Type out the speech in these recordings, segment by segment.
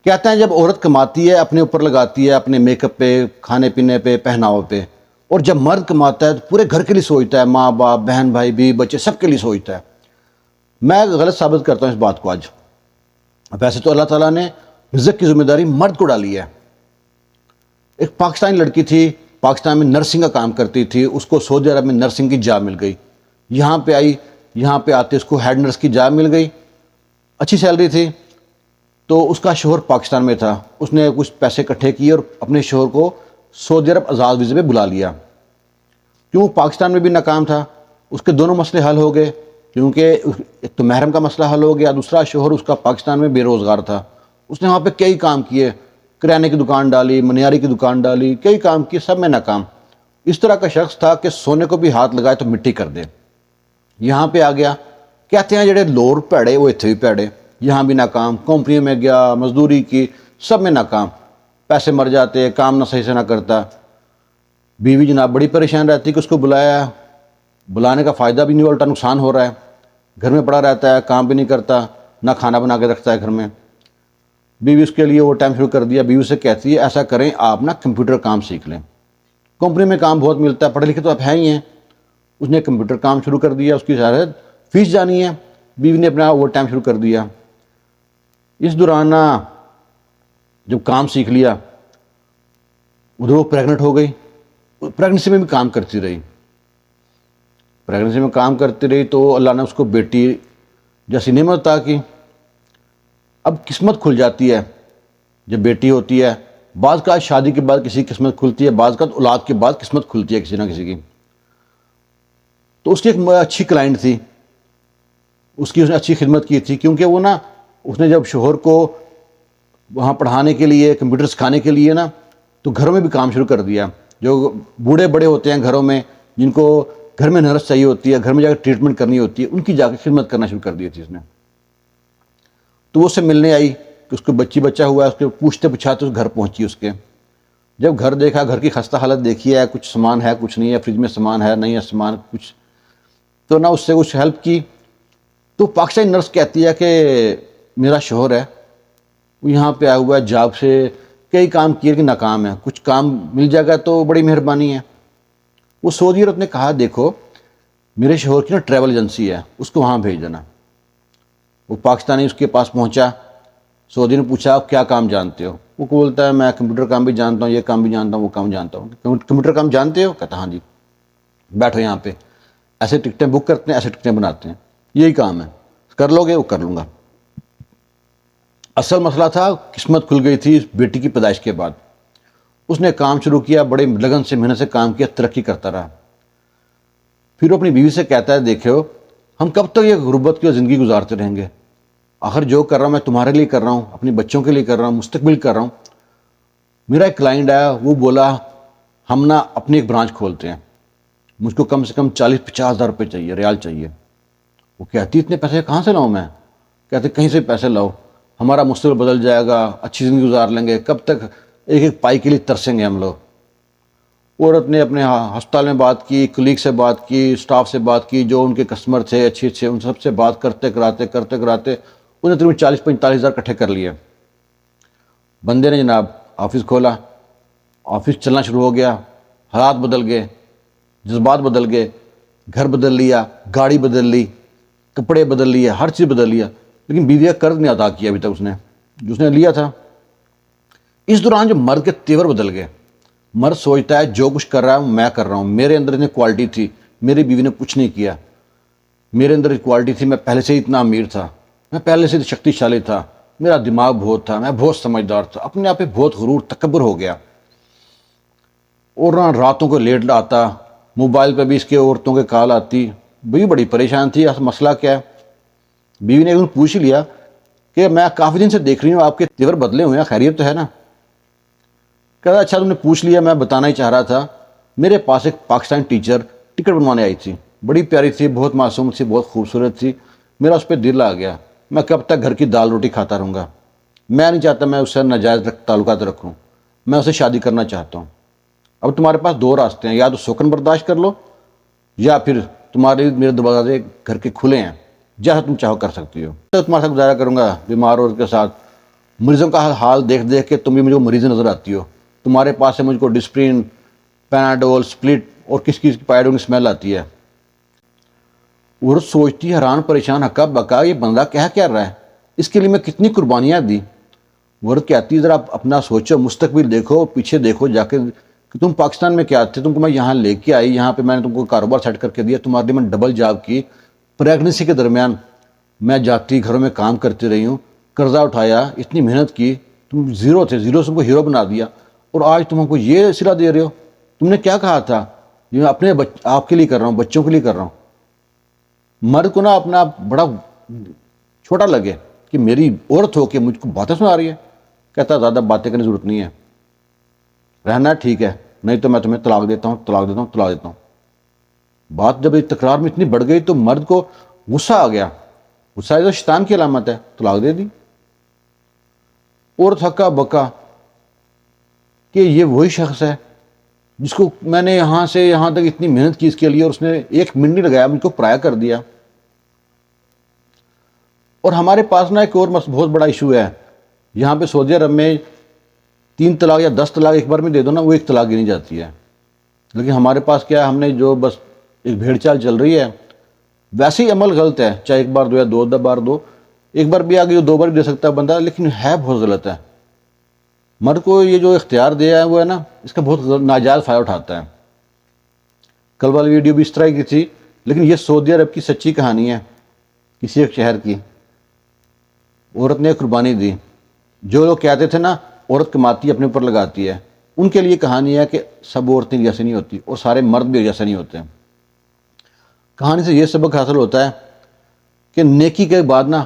کہتے ہیں جب عورت کماتی ہے اپنے اوپر لگاتی ہے، اپنے میک اپ پہ، کھانے پینے پہ، پہناوا پہ، اور جب مرد کماتا ہے تو پورے گھر کے لیے سوچتا ہے، ماں باپ، بہن بھائی، بیوی بچے، سب کے لیے سوچتا ہے۔ میں غلط ثابت کرتا ہوں اس بات کو آج۔ ویسے تو اللہ تعالیٰ نے رزق کی ذمہ داری مرد کو ڈالی ہے۔ ایک پاکستانی لڑکی تھی، پاکستان میں نرسنگ کا کام کرتی تھی، اس کو سعودی عرب میں نرسنگ کی جاب مل گئی، یہاں پہ آئی، یہاں پہ آتے اس کو ہیڈ نرس کی جاب مل گئی، اچھی سیلری تھی۔ تو اس کا شوہر پاکستان میں تھا، اس نے کچھ پیسے اکٹھے کیے اور اپنے شوہر کو سعودی عرب آزاد ویزے پہ بلا لیا۔ کیوں؟ پاکستان میں بھی ناکام تھا، اس کے دونوں مسئلے حل ہو گئے، کیونکہ ایک تو محرم کا مسئلہ حل ہو گیا، دوسرا شوہر اس کا پاکستان میں بے روزگار تھا۔ اس نے وہاں پہ کئی کام کیے، کرانے کی دکان ڈالی، منیاری کی دکان ڈالی، کئی کام کیے، سب میں ناکام۔ اس طرح کا شخص تھا کہ سونے کو بھی ہاتھ لگائے تو مٹی کر دے۔ یہاں پہ آ گیا، کہتے ہیں جڑے لوڑ پیڑے وہ اتنے بھی پیڑے، یہاں بھی ناکام، کمپنیوں میں گیا، مزدوری کی، سب میں ناکام، پیسے مر جاتے، کام نہ صحیح سے نہ کرتا۔ بیوی جناب بڑی پریشان رہتی کہ اس کو بلایا، بلانے کا فائدہ بھی نہیں، الٹا نقصان ہو رہا ہے، گھر میں پڑا رہتا ہے، کام بھی نہیں کرتا، نہ کھانا بنا کے رکھتا ہے گھر میں۔ بیوی اس کے لیے اوور ٹائم شروع کر دیا، بیوی سے کہتی ہے ایسا کریں آپ نا کمپیوٹر کام سیکھ لیں، کمپنی میں کام بہت ملتا ہے، پڑھے لکھے تو آپ ہیں ہی ہیں۔ اس نے کمپیوٹر کام شروع کر دیا، اس کی ظاہر فیس جانی ہے، بیوی نے اپنا اوور ٹائم شروع کر دیا۔ اس دوران جب کام سیکھ لیا، ادھر وہ پریگننٹ ہو گئی، پریگننسی میں بھی کام کرتی رہی، پریگننسی میں کام کرتی رہی تو اللہ نے اس کو بیٹی جیسی نعمت عطا کی۔ اب قسمت کھل جاتی ہے جب بیٹی ہوتی ہے، بعض کا شادی کے بعد کسی کی قسمت کھلتی ہے، بعض کا اولاد کے بعد قسمت کھلتی ہے کسی نہ کسی کی۔ تو اس کی ایک اچھی کلائنٹ تھی، اس نے اچھی خدمت کی تھی، کیونکہ وہ نا اس نے جب شوہر کو وہاں پڑھانے کے لیے، کمپیوٹر سکھانے کے لیے نا، تو گھروں میں بھی کام شروع کر دیا۔ جو بوڑھے بڑے ہوتے ہیں گھروں میں، جن کو گھر میں نرس چاہیے ہوتی ہے، گھر میں جا کے ٹریٹمنٹ کرنی ہوتی ہے، ان کی جا کے خدمت کرنا شروع کر دی تھی اس نے۔ تو وہ اس سے ملنے آئی کہ اس کو بچہ ہوا ہے، اس کے پوچھتے پچھاتے اس گھر پہنچی اس کے۔ جب گھر دیکھا، گھر کی خستہ حالت دیکھی ہے، کچھ سامان ہے کچھ نہیں ہے، فریج میں سامان ہے نہیں ہے سامان کچھ، تو نہ اس سے کچھ ہیلپ کی۔ تو پاکستانی نرس کہتی ہے کہ میرا شوہر ہے، وہ یہاں پہ آیا ہوا ہے جاب سے، کئی کام کیے کہ ناکام ہے، کچھ کام مل جائے گا تو بڑی مہربانی ہے۔ وہ سعودی عرب نے کہا دیکھو میرے شوہر کی نا ٹریول ایجنسی ہے، اس کو وہاں بھیج دینا۔ وہ پاکستانی اس کے پاس پہنچا، سعودی نے پوچھا آپ کیا کام جانتے ہو؟ وہ بولتا ہے میں کمپیوٹر کام بھی جانتا ہوں، یہ کام بھی جانتا ہوں، وہ کام جانتا ہوں۔ کمپیوٹر کام جانتے ہو؟ کہتا ہاں جی۔ بیٹھو یہاں پہ، ایسے ٹکٹیں بک کرتے ہیں، ایسے ٹکٹیں بناتے ہیں، یہی کام ہے، کر لو گے؟ وہ کر لوں گا۔ اصل مسئلہ تھا قسمت کھل گئی تھی بیٹی کی پیدائش کے بعد۔ اس نے کام شروع کیا، بڑے لگن سے محنت سے کام کیا، ترقی کرتا رہا۔ پھر وہ اپنی بیوی سے کہتا ہے دیکھو ہم کب تک یہ غربت کی زندگی گزارتے رہیں گے؟ آخر جو کر رہا ہوں میں تمہارے لیے کر رہا ہوں، اپنے بچوں کے لیے کر رہا ہوں، مستقبل کر رہا ہوں۔ میرا ایک کلائنٹ آیا، وہ بولا ہم نا اپنی ایک برانچ کھولتے ہیں، مجھ کو کم سے کم 40-50 ہزار روپے چاہیے، ریال چاہیے۔ وہ کہتی اتنے پیسے کہاں سے لاؤں میں؟ کہتے کہیں سے پیسے لاؤ، ہمارا مستقبل بدل جائے گا، اچھی زندگی گزار لیں گے، کب تک ایک ایک پائی کے لیے ترسیں گے ہم لوگ۔ عورت نے اپنے ہسپتال میں بات کی، کلیگ سے بات کی، اسٹاف سے بات کی، جو ان کے کسٹمر تھے اچھے اچھے، ان سب سے بات کرتے کراتے انہیں تقریباً 40-45 ہزار اکٹھے کر لیے۔ بندے نے جناب آفس کھولا، آفس چلنا شروع ہو گیا، حالات بدل گئے، جذبات بدل گئے، گھر بدل لیا، گاڑی بدل لی، کپڑے بدل لیے، ہر چیز بدل لیا، لیکن بیوی کا قرض نہیں ادا کیا ابھی تک اس نے جو اس نے لیا تھا۔ اس دوران جو مرد کے تیور بدل گئے، مرد سوچتا ہے جو کچھ کر رہا ہے میں کر رہا ہوں، میرے اندر اتنی کوالٹی تھی، میری بیوی نے کچھ نہیں کیا، میرے اندر کوالٹی تھی، میں پہلے سے ہی اتنا امیر تھا، میں پہلے سے شکتی شالی تھا، میرا دماغ بہت تھا، میں بہت سمجھدار تھا، اپنے آپ پہ بہت غرور تکبر ہو گیا۔ اور راتوں کو لیٹ آتا، موبائل پہ بھی اس کے عورتوں کے کال آتی، بیوی بڑی پریشان تھی، مسئلہ کیا ہے؟ بیوی نے ایک دن پوچھ لیا کہ میں کافی دن سے دیکھ رہی ہوں آپ کے تیور بدلے ہوئے ہیں، خیریت تو ہے نا؟ کہا اچھا تم نے پوچھ لیا، میں بتانا ہی چاہ رہا تھا، میرے پاس ایک پاکستانی ٹیچر ٹکٹ بنوانے آئی تھی، بڑی پیاری تھی، بہت معصوم تھی، بہت خوبصورت تھی، میرا اس پہ دل آ گیا، میں کب تک گھر کی دال روٹی کھاتا رہوں گا؟ میں نہیں چاہتا میں اس سے ناجائز تعلقات رکھوں، میں اسے شادی کرنا چاہتا ہوں۔ اب تمہارے پاس دو راستے ہیں، یا تو سوکن برداشت کر لو، یا پھر تمہارے میرے دروازے گھر کے کھلے ہیں، جیسا تم چاہو کر سکتی ہو، تو تمہارے ساتھ گزارا کروں گا بیمار عورت کے ساتھ، مریضوں کا حال دیکھ دیکھ کے تم بھی مجھے مریض نظر آتی ہو. تمہارے پاس سے مجھ کو ڈسپرین، پیناڈول، سپلٹ اور کس کی پائڈوں کی اسمیل آتی ہے. عورت سوچتی حیران پریشان ہکا بکا یہ بندہ کیا رہا ہے، اس کے لیے میں کتنی قربانیاں دی. عورت کہتی ذرا اپنا سوچو، مستقبل دیکھو، پیچھے دیکھو جا کے کہ تم پاکستان میں کیا تھے. تم کو میں یہاں لے کے آئی، یہاں پہ میں نے تم کو کاروبار سیٹ کر کے دیا، تمہارے لیے میں ڈبل جاب کی. پریگننسی کے درمیان میں جاتی گھروں میں کام کرتی رہی ہوں، قرضہ اٹھایا، اتنی محنت کی. تم زیرو تھے، زیرو سے تم کو ہیرو بنا دیا، اور آج تم کو یہ صلہ دے رہے ہو. تم نے کیا کہا تھا؟ یہ میں اپنے آپ کے لیے کر رہا ہوں، بچوں کے لیے کر رہا ہوں. مرد کو نا اپنا بڑا چھوٹا لگے کہ میری عورت ہو کے مجھ کو باتیں سنا رہی ہے. کہتا زیادہ باتیں کرنے کی ضرورت نہیں ہے، رہنا ٹھیک ہے، نہیں تو میں تمہیں طلاق دیتا ہوں. بات جب تکرار میں اتنی بڑھ گئی تو مرد کو غصہ آ گیا. غصہ تو شیطان کی علامت ہے، طلاق دے دی. عورت ہکا بکا کہ یہ وہی شخص ہے جس کو میں نے یہاں سے یہاں تک اتنی محنت کی اس کے لیے، اور اس نے ایک منٹ نہیں لگایا، مجھ کو پرایا کر دیا. اور ہمارے پاس نا ایک اور بہت بڑا ایشو ہے. یہاں پہ سعودی عرب میں 3 طلاق یا 10 طلاق ایک بار میں دے دو نا، وہ 1 طلاق گنی جاتی ہے. لیکن ہمارے پاس کیا ہے، ہم نے جو بس ایک بھیڑ چال چل رہی ہے. ویسے ہی عمل غلط ہے، چاہے 1 بار دو یا 2 بار دو. 1 بار بھی آگے 2 بار بھی دے سکتا ہے بندہ، لیکن ہے بہت غلط ہے. مرد کو یہ جو اختیار دیا ہے وہ ہے نا، اس کا بہت ناجائز فائدہ اٹھاتا ہے. کل والی ویڈیو بھی اس طرح کی تھی، لیکن یہ سعودی عرب کی سچی کہانی ہے، کسی ایک شہر کی. عورت نے قربانی دی. جو لوگ کہتے تھے نا عورت کماتی اپنے اوپر لگاتی ہے، ان کے لیے کہانی ہے کہ سب عورتیں جیسے نہیں ہوتی اور سارے مرد بھی جیسے نہیں ہوتے. کہانی سے یہ سبق حاصل ہوتا ہے کہ نیکی کے بعد نا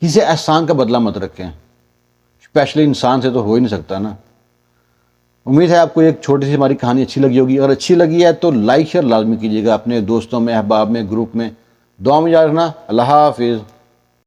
کسی احسان کا بدلہ مت رکھیں، اسپیشلی انسان سے تو ہو ہی نہیں سکتا نا. امید ہے آپ کو ایک چھوٹی سی ہماری کہانی اچھی لگی ہوگی. اگر اچھی لگی ہے تو لائک شیئر لازمی کیجیے گا اپنے دوستوں میں، احباب میں، گروپ میں. دعا میں یاد رکھنا. اللہ حافظ.